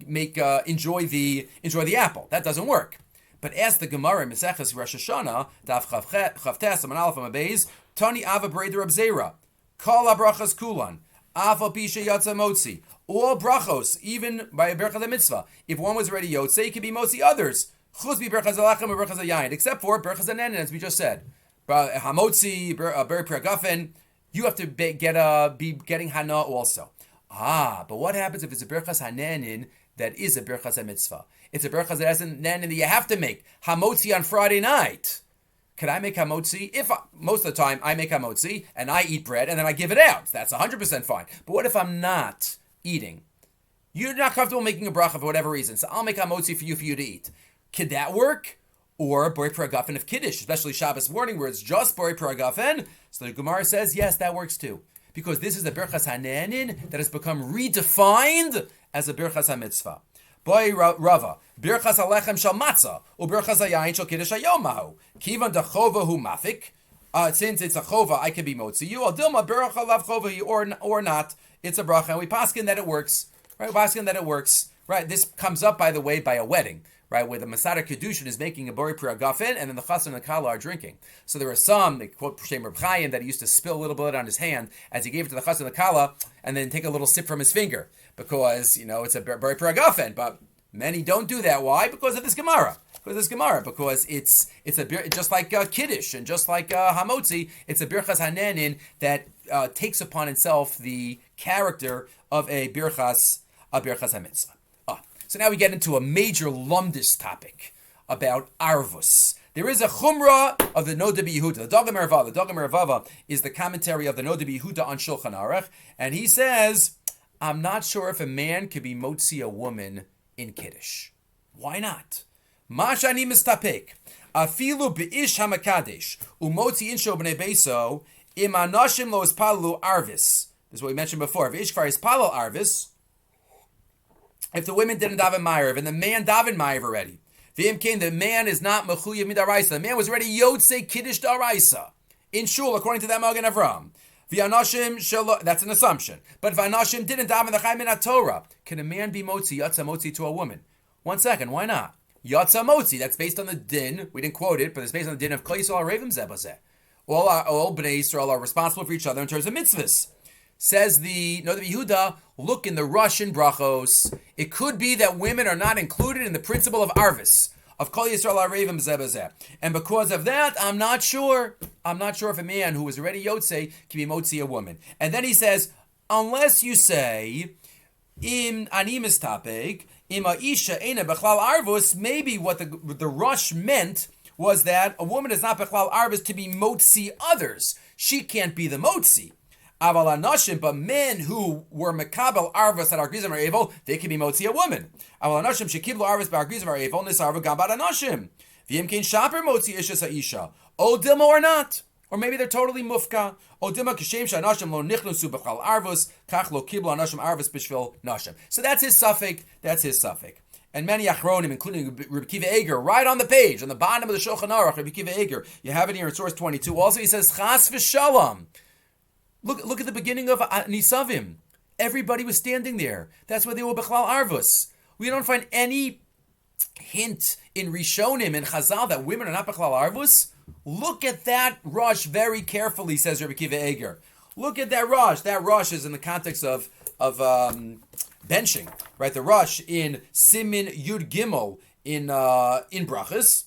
enjoy the apple. That doesn't work. But as the Gemara in Maseches Rosh Hashanah, Daf Chavtes Aman Aleph Amabez, Tani Ava Breder Abzera. Kol brachos kulan, afal pisha yatsa motzi. All brachos, even by a berachas mitzvah, if one was already yotzei, it could be motzi others. Chutz be berachas alachem or berachas yayin, except for berachas anenin, as we just said. Hamotzi, beri pragafen, you have to be getting hana also. But what happens if it's a berachas hanenin that is a berachas mitzvah? It's a berachas that has a nanin that you have to make hamotzi on Friday night. Can I make hamotzi? Most of the time I make hamotzi and I eat bread and then I give it out. That's 100% fine. But what if I'm not eating? You're not comfortable making a bracha for whatever reason, so I'll make hamotzi for you to eat. Could that work? Or bori pragafen of Kiddush, especially Shabbos morning where it's just bori pragafen. So the Gemara says, yes, that works too. Because this is the Birchas Hanenin that has become redefined as a Birchas HaMitzvah. Boy Rava, Birchas Alechem Shal Matzah, U Birchas Hayayin Shal Kiddush Hayomahu, Kivan Dachova Hu Mafik, since it's a chova, I can be motzi you. Al Dilma Bircha Lav Chova or not, it's a bracha, and we paskin that it works. Right, paskin that it works. Right, this comes up, by the way, by a wedding. Right, where the Masada Kedushin is making a bori pri agafen, and then the chassan and the kala are drinking. So there are some, they quote Shem Reb Chaim, that he used to spill a little bit on his hand as he gave it to the chassan and the kala, and then take a little sip from his finger, because, it's a bori pri agafen, but many don't do that. Why? Because of this Gemara. Because it's just like Kiddush and just like Hamotzi, it's a Birchas Hanenin that takes upon itself the character of a Birchas HaMitzvah. So now we get into a major lumdis topic about Arvus. There is a Chumrah of the Noda B'Yehuda. The Dagam Mervava is the commentary of the Noda B'Yehuda on Shulchan Aruch, and he says, I'm not sure if a man could be motzi a woman in Kiddush. Why not? Mashani mistapek. Afilu beish hamakadesh umotzi insho bnei beso im anashim lo ispalu arvis. This is what we mentioned before. If ish kvar ispalu arvis, if the women didn't daven ma'ariv and the man daven ma'ariv already, v'im came, the man is not mechuyev midaraisa. The man was already yotzei kiddush daraisa in shul according to that Magen Avram. V'anashim shelo. That's an assumption. But if anashim didn't daven the chayim in Torah, can a man be motzi yatsa motzi to a woman? 1 second. Why not? Yatsa motzi, that's based on the din, we didn't quote it, but it's based on the din of Klal Yisrael Revim Zebazeh. All Bnei Yisrael are responsible for each other in terms of mitzvahs. Says the Noda B'Yehuda, look in the Russian brachos. It could be that women are not included in the principle of Arvis, of Klal Yisrael Revim Zebazeh. And because of that, I'm not sure if a man who is already Yotzei can be motzi a woman. And then he says, unless you say, Im animis tapeg, Ima isha ena bechlal arvus, maybe what the Rush meant was that a woman is not bechlal arvus to be motzi others. She can't be the motzi. Aval anashim, but men who were mekabel arvus at argrizim arevel, they can be motzi a woman. Aval anashim shekiblu arvus by argrizim arevel nisarva gambad anashim. V'im kein shaper motzi isha sa'isha. O dilma or not. Or maybe they're totally mufka. Odima kishem shanashim lo nichnusu b'chal arvus kach lo kiblu anashim arvus b'shvil nashim. So that's his suffix. And many achronim, including Rabbi Kiva Eger, right on the page, on the bottom of the Shulchan Aruch, Rabbi Kiva Eger, you have it here in source 22. Also, he says chas v'shalom. Look at the beginning of Nisavim. Everybody was standing there. That's why they were b'chlal arvus. We don't find any hint in Rishonim and Chazal that women are not b'chlal arvus. Look at that rush very carefully, says Rabbi Kiva Eger. Look at that rush. That rush is in the context of benching, right? The rush in Simin Yud Gimel in Brachas.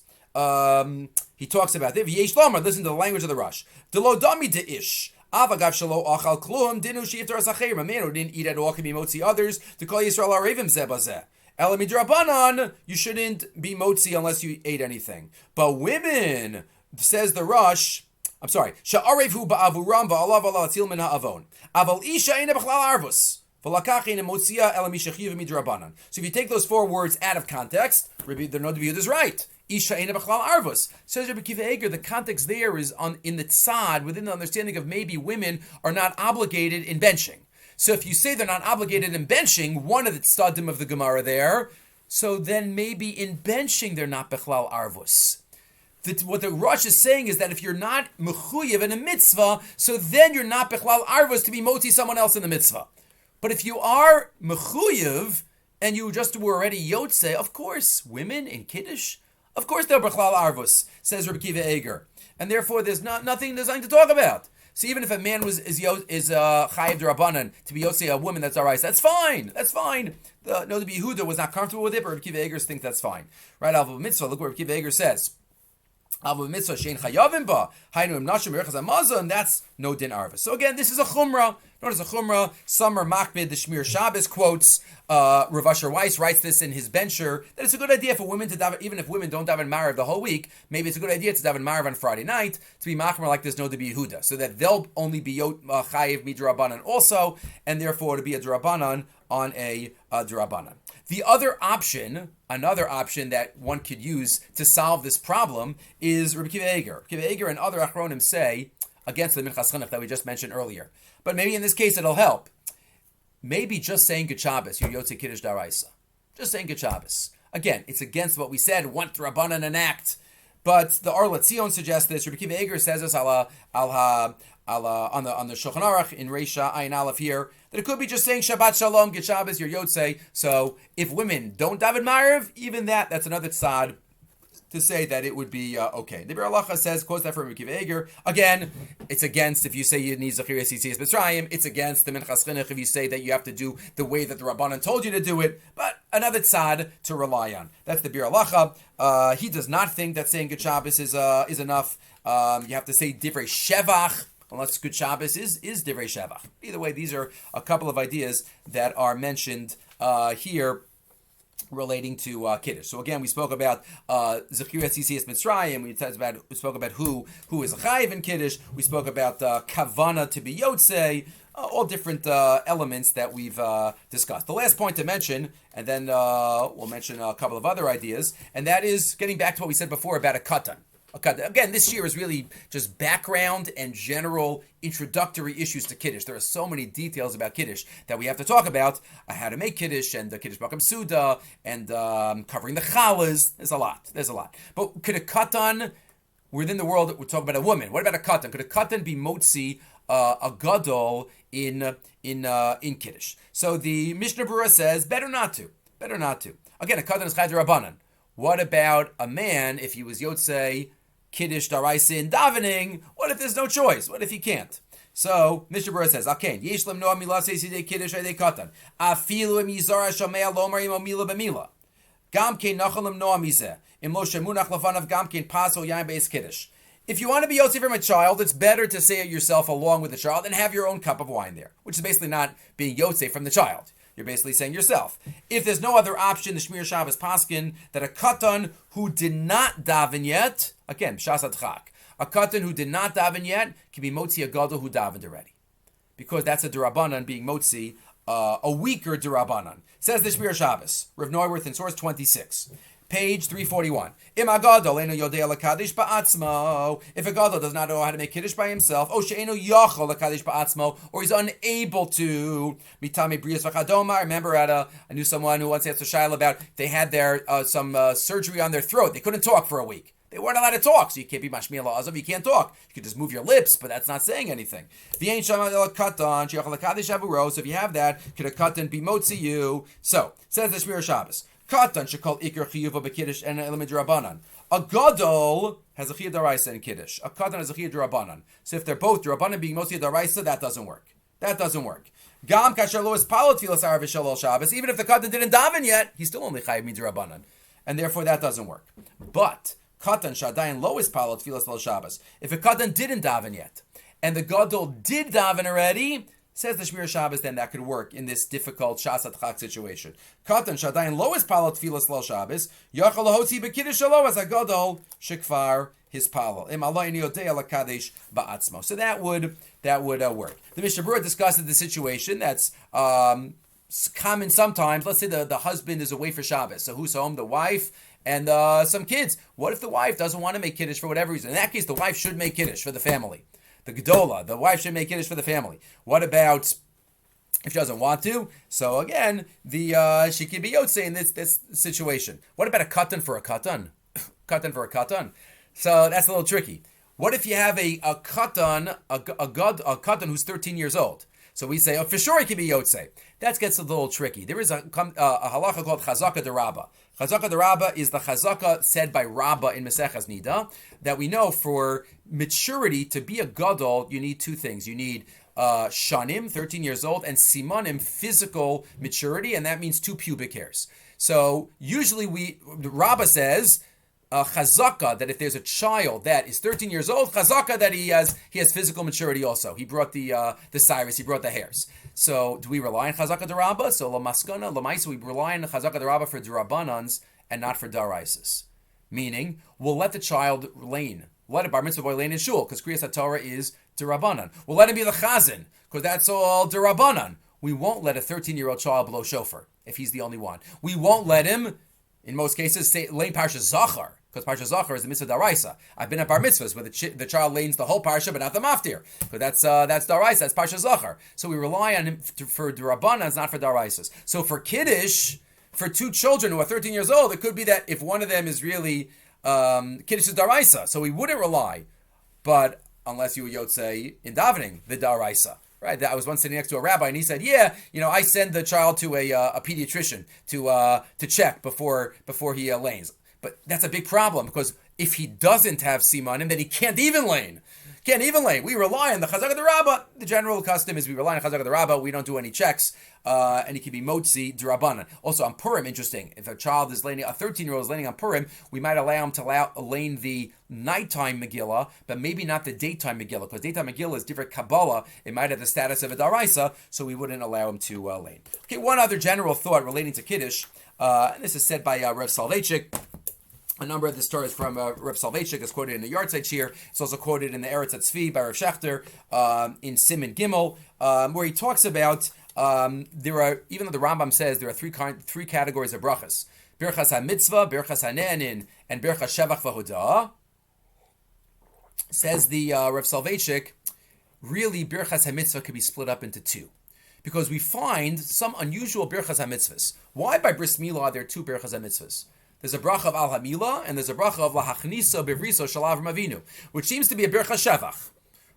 He talks about it. V'yesh Lomar, listen to the language of the rush. Delo dami de'ish. Avagav shelo achal klum dinu sheiftar asacherim. A man who didn't eat at all can be motzi others. To call Yisrael arevim zebazeh. Elamid Rabbanan, you shouldn't be motzi unless you ate anything. But women, says the Rush, I'm sorry, sha'arevu ba'avuram va'alav ala atil min ha'avon. Aval isha ina b'chlal arvus. V'lakach ina motzia elam ishachiv midrabanan. So if you take those 4 words out of context, the Noda B'Yehuda is right. Isha ina b'chlal arvus. Says Rabbi Kiva Eger, the context there is in the tzad, within the understanding of maybe women are not obligated in benching. So if you say they're not obligated in benching, one of the tzadim of the Gemara there, so then maybe in benching they're not b'chlal arvus. What the Rosh is saying is that if you're not mechuyev in a mitzvah, so then you're not b'chlal arvus to be moti someone else in the mitzvah. But if you are mechuyev and you just were already yotze, of course, women in Kiddush, of course they're b'chlal arvus, says Rabbi Kiva Eger, and therefore there's nothing to talk about. So even if a man is chayiv d'Rabbanan to be yotze a woman that's alright, that's fine. The Noda B'Yehuda was not comfortable with it, but Rabbi Kiva Eger thinks that's fine. Right? Al mitzvah. Look what Rabbi Kiva Eger says. Mitzvah shein chayavim ba hainu im nashim berachas hamazon. That's no din arvus. So again, this is a chumrah. Notice a chumrah. Summer Makbid, the Shmir Shabbos quotes. Rav Asher Weiss writes this in his bencher that it's a good idea for women to daven, even if women don't daven Marav the whole week. Maybe it's a good idea to daven Marav on Friday night to be machmer like this Noda B'Yehuda, so that they'll only be chayiv midrabanan also, and therefore to be a drabanan on a drabanan. The another option that one could use to solve this problem is Rabbi Kiva Eger. Kiva Eger and other achronim say, against the Minchas Chinuch that we just mentioned earlier. But maybe in this case it'll help. Maybe just saying Good Shabbos, you're Yotze Kiddush Daraisa. Just saying Good Shabbos. Again, it's against what we said, want Rabbanan an act. But the Or Letzion suggests this. Rabbi Kiva Eger says this on the Shulchan Aruch in Reisha Ayin Aleph here, that it could be just saying Shabbat Shalom, Good Shabbos, you're Yotze. So if women don't daven Ma'ariv, even that's another tzad to say that it would be okay. The Bir Halacha says, quotes that from Rabbi Kiva Eger. Again, it's against if you say you need Zechariah Yitzias Mitzrayim. It's against the Minchas Chinuch if you say that you have to do the way that the Rabbanan told you to do it. But another tzad to rely on. That's the Bir Halacha. He does not think that saying Good Shabbos is enough. You have to say Divrei Shevach, unless Good Shabbos is Divrei Shevach. Either way, these are a couple of ideas that are mentioned here relating to Kiddush. So again, we spoke about Zechariah Yitzias Mitzrayim. We spoke about who is a chayiv in Kiddush. We spoke about kavana to be Yotzei. All different elements that we've discussed. The last point to mention, and then we'll mention a couple of other ideas, and that is getting back to what we said before about a katan. Again, this year is really just background and general introductory issues to Kiddush. There are so many details about Kiddush that we have to talk about. How to make Kiddush, and the Kiddush Bakam Suda, and covering the Chalas. There's a lot. But could a katan, within the world, we're talking about a woman. What about a katan? Could a katan be motzi a gadol in Kiddush? So the Mishnah Berurah says, better not to. Again, a katan is chayv d'Rabbanan. What about a man, if he was Yotzei Kiddush Daraisa in davening? What if there's no choice? What if he can't? So Mishnah Berurah says, "Aken yesh lem noah milas yisidei Kiddush ayidei katan afilu im yizara shomei lomar im mila b'mila gam kein nachal lem noah mizeh im lo shemunach lefanav gam kein pasol yain beis Kiddush." If you want to be Yotzei from a child, it's better to say it yourself along with the child and have your own cup of wine there, which is basically not being Yotzei from the child. You're basically saying yourself. If there's no other option, the Shmir Shabbos paskin that a katan who did not daven yet, again, B'shas Adchak, a katan who did not daven yet can be motzi a gadol who davened already, because that's a derabanan being motzi a weaker derabanan. Says the Shmir Shabbos, Rav Neuwirth in source 26. Page 341. If a gadol does not know how to make Kiddush by himself, or he's unable to, remember I knew someone who once asked a shayla about they had their some surgery on their throat. They couldn't talk for a week. They weren't allowed to talk, so you can't be mashmiel azov. You can't talk. You can just move your lips, but that's not saying anything. So if you have that, could a katan be motzi you? So says the Shmir Shabbos. Katan shekol ikar chiyuva b'kiddush and element d'Rabbanan. A gadol has a chiyuv d'Oraisa in Kiddush. A katan has a chiyuv d'Rabbanan. So if they're both d'Rabbanan being mostly d'Oraisa, that doesn't work. Gam kasher lo is palot tfilas arav v'shalol Shabbos. Even if the katan didn't daven yet, he's still only chayiv d'Rabbanan, and therefore that doesn't work. But katan shadayin lo is palot tfilas lo Shabbos. If a katan didn't daven yet, and the gadol did daven already, says the Shmir Shabbos, then that could work in this difficult Shas Adchak situation. Katan shadayin lo is palot tfilas lo Shabbos, yachal lahotzi b'kiddush shelo as a gadol shekvar his palal. Im Allah yodei ala kadesh ba'atzmo. So that would work. The Mishnah Berurah discusses the situation that's common sometimes. Let's say the husband is away for Shabbos. So who's home? The wife and some kids. What if the wife doesn't want to make Kiddush for whatever reason? In that case, the wife should make Kiddush for the family. The Gedola, the wife should make Kiddush for the family. What about if she doesn't want to? So again, she can be Yotzei in this situation. What about a katan for a katan? Katan for a katan. So that's a little tricky. What if you have a katan, a katan who's 13 years old? So we say, for sure he can be Yotzei. That gets a little tricky. There is a halacha called Chazaka de Rabba. Chazaka de Rabba is the Chazaka said by Rabba in Maseches Nida, that we know for maturity, to be a gadol, you need two things. You need shanim, 13 years old, and simanim, physical maturity, and that means 2 pubic hairs. So usually Rabba says, chazaka, that if there's a child that is 13 years old, chazaka, that he has physical maturity also. He brought the cyrus, he brought the hairs. So do we rely on chazaka de Rabba? So lamaskana, lamaisa, we rely on chazaka de Rabba for d'Rabbanans and not for daraises. Meaning, we'll let the child lane. Let a bar mitzvah boy lane in shul, because Kriyas HaTorah is d'Rabbanan. We'll let him be the chazan, because that's all d'Rabbanan. We won't let a 13-year-old child blow shofar if he's the only one. We won't let him In most cases, say lane parsha zachar, because parsha zachar is the mitzvah daraisa. I've been at bar mitzvahs where the child lanes the whole parsha, but not the maftir, but that's daraisa. That's parsha zachar. So we rely on him for darabanan, not for daraisas. So for kiddush, for two children who are 13 years old, it could be that if one of them is really kiddush is daraisa, so we wouldn't rely, but unless you would yotze in davening the daraisa. Right, I was once sitting next to a rabbi, and he said, "Yeah, I send the child to a pediatrician to check before he lanes." But that's a big problem, because if he doesn't have simanim, then he can't even lane. We rely on the chazak of the rabbah. The general custom is we rely on chazak of the rabbah. We don't do any checks, and he can be motzi d'Rabbanan. Also on Purim, interesting. If a child is laning, a 13-year-old is laning on Purim, we might allow him to lane the nighttime Megillah, but maybe not the daytime Megillah, because daytime Megillah is different Kabbalah. It might have the status of a daraisa, so we wouldn't allow him to lane. Okay, one other general thought relating to Kiddush, and this is said by Rav Soloveitchik. A number of the stories from Rav Soloveitchik is quoted in the Yartzeit Shiur. It's also quoted in the Eretz Tzvi by Rav Shechter in Siman Gimel, where he talks about there are, even though the Rambam says there are three categories of brachas: birchas ha-mitzvah, birchas ha-ne'anin, and birchas shevach v'hodah. Says the Rav Soloveitchik, really birchas ha-mitzvah could be split up into two, because we find some unusual birchas ha-mitzvahs. Why by bris milah are there two birchas ha-mitzvahs? There's a bracha of al hamila and there's a bracha of lahachniso bivriso shel Avram Avinu, which seems to be a bircha shevach,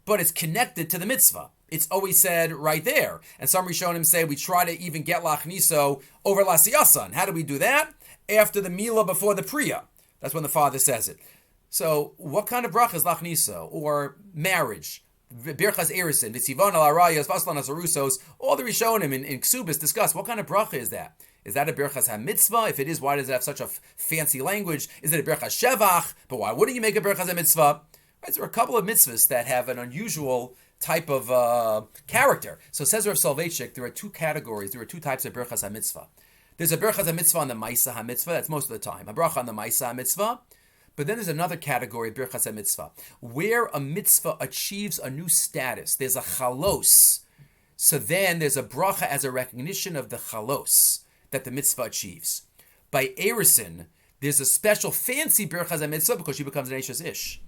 but it's connected to the mitzvah. It's always said right there. And some Rishonim say we try to even get lahachniso over lasiyasan. How do we do that? After the mila, before the priya. That's when the father says it. So what kind of bracha is lachniso? Or marriage? Birchas Erisin, V'tzivon al arayas, Vaslan azarusos. All the Rishonim in Ksubis discuss what kind of bracha is that. Is that a birchas ha-mitzvah? If it is, why does it have such a fancy language? Is it a birchas shevach? But why wouldn't you make a birchas ha-mitzvah? Right, there are a couple of mitzvahs that have an unusual type of character. So says Rav Soloveitchik, there are two categories, there are two types of birchas ha-mitzvah. There's a birchas ha-mitzvah on the Maisa ha-mitzvah, that's most of the time. A bracha on the Maisa ha-mitzvah. But then there's another category of birchas ha-mitzvah, where a mitzvah achieves a new status. There's a chalos. So then there's a bracha as a recognition of the chalos that the mitzvah achieves. By Erisin, there's a special fancy birchas ha-mitzvah because she becomes an Eishes Ish.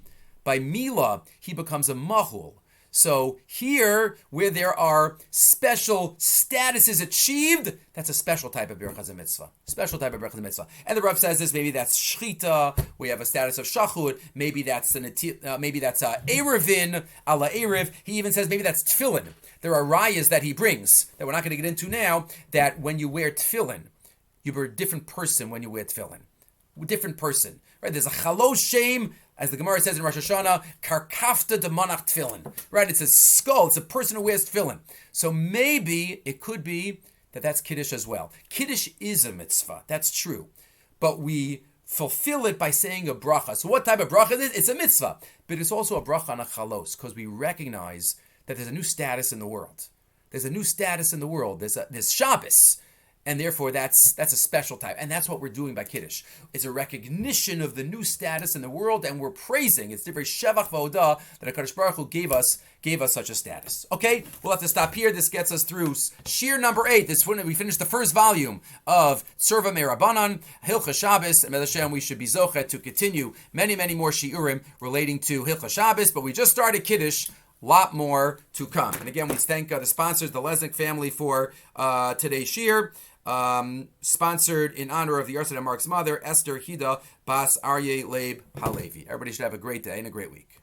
By Mila, he becomes a mahul. So here, where there are special statuses achieved, that's a special type of birchas ha-mitzvah. Special type of birchas ha-mitzvah. And the Rav says this, maybe that's shchita, we have a status of shachud, maybe that's erevin, ala erev. He even says maybe that's tefillin. There are rayas that he brings, that we're not going to get into now, that when you wear tefillin, you're a different person when you wear tefillin. Different person. Right? There's a chalos shame, as the Gemara says in Rosh Hashanah, karkafta de manach tefillin. Right? It's a skull. It's a person who wears tefillin. So maybe it could be that that's Kiddush as well. Kiddush is a mitzvah. That's true. But we fulfill it by saying a bracha. So what type of bracha is it? It's a mitzvah. But it's also a bracha on a chalos, because we recognize that there's a new status in the world. There's a new status in the world. There's Shabbos. And therefore, that's a special type. And that's what we're doing by Kiddush. It's a recognition of the new status in the world, and we're praising. It's the very Shevach V'Odah that HaKadosh Baruch Hu gave us such a status. Okay, we'll have to stop here. This gets us through Shiur number 8. This when we finished the first volume of Tzurba Me'Rabbanan, Hilchot Shabbos, and Hashem, we should be zochet to continue many, many more Shiurim relating to Hilchot Shabbos. But we just started Kiddush. Lot more to come. And again, we thank the sponsors, the Lesnick family, for today's Shiur. Sponsored in honor of the Yartzeit of Mark's mother, Esther Hida Bas Aryeh Leib Halevi. Everybody should have a great day and a great week.